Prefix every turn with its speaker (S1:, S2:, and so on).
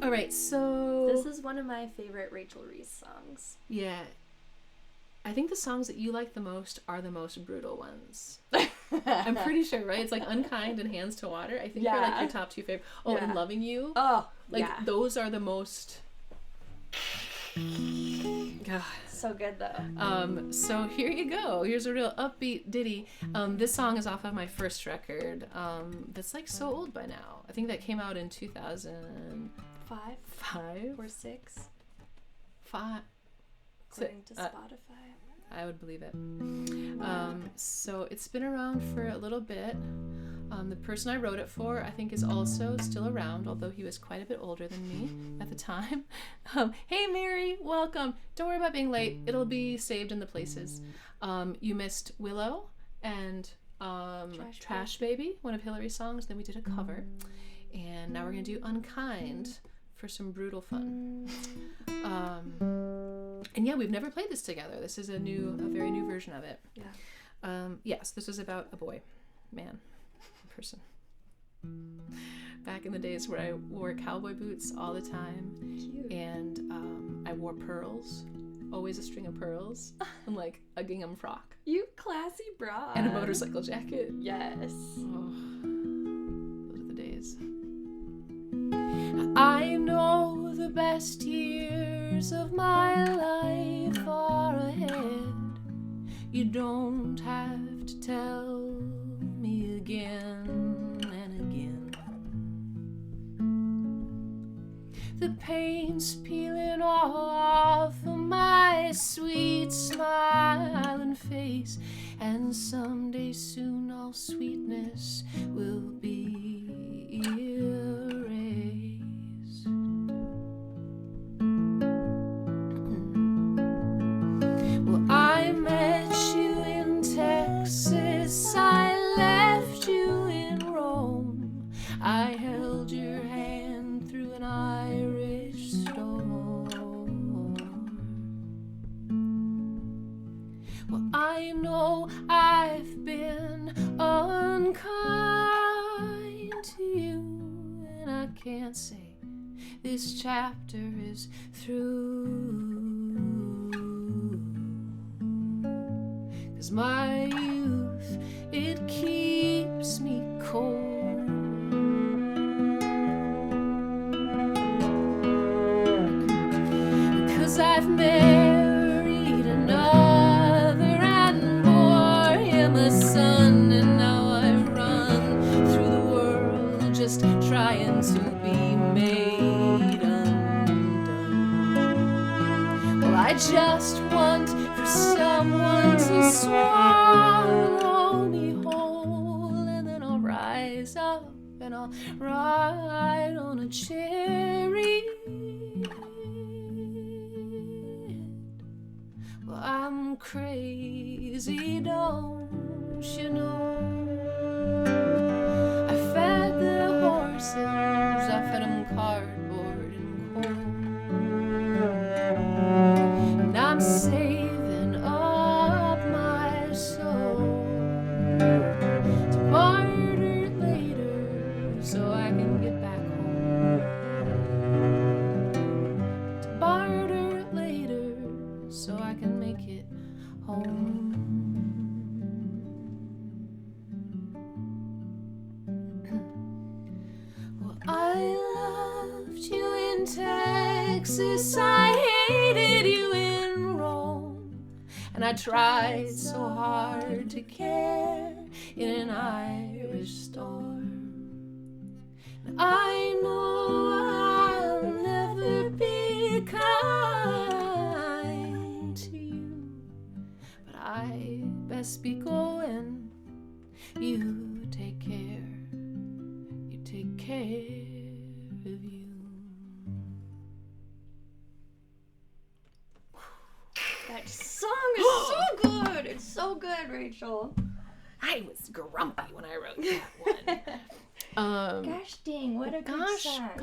S1: All right, so...
S2: This is one of my favorite Rachel Reese songs.
S1: Yeah. I think the songs that you like the most are the most brutal ones. I'm pretty sure, right? It's like Unkind and Hands to Water. I think they're like your top two favorite. Oh, and Loving You.
S2: Oh,
S1: like those are the most... God.
S2: So good though.
S1: So here you go. Here's a real upbeat ditty. This song is off of my first record. That's like so old by now. I think that came out in 2005
S2: or 6.
S1: 5.
S2: According to Spotify.
S1: I would believe it. So it's been around for a little bit. The person I wrote it for, I think, is also still around, although he was quite a bit older than me at the time. Hey, Mary, welcome. Don't worry about being late. It'll be saved in the places. You missed Willow and Trash Baby, one of Hilary's songs. Then we did a cover. And now we're going to do Unkind for some brutal fun. And yeah, we've never played this together. This is a very new version of it.
S2: Yeah.
S1: Yes, this is about a boy, man, person. Back in the days where I wore cowboy boots all the time.
S2: Cute.
S1: And I wore pearls, always a string of pearls, and like a gingham frock.
S2: You classy broad.
S1: And a motorcycle jacket.
S2: Yes.
S1: Oh, those are the days. I know the best years of my life are ahead. You don't have to tell me again and again. The paint's peeling off of my sweet smiling face, and someday soon all sweetness will be erased. Well, I met you in Texas, I left you in Rome, I held your hand through an Irish storm. Well, I know I've been unkind to you, and I can't say this chapter is through, 'cause my youth, it keeps me cold. 'Cause I've married another and bore him a son, and now I run through the world just trying to be made undone. Well, I just want for someone to swallow me whole, and then I'll rise up and I'll ride on a chariot. Well, I'm crazy, don't you know? I fed the horses, I fed them cardboard and coal, and I'm saving up my soul to barter later so I can get back home. To barter later so I can make it home. Well, I loved you in Texas, I hated you in Rome, and I tried so hard to care in an Irish storm. And I know I'll never be kind to you, but I best be going. You take care of you.
S2: That song is so good. It's so good, Rachel.
S1: I was grumpy when I wrote that one.
S2: Gosh dang, what a good song.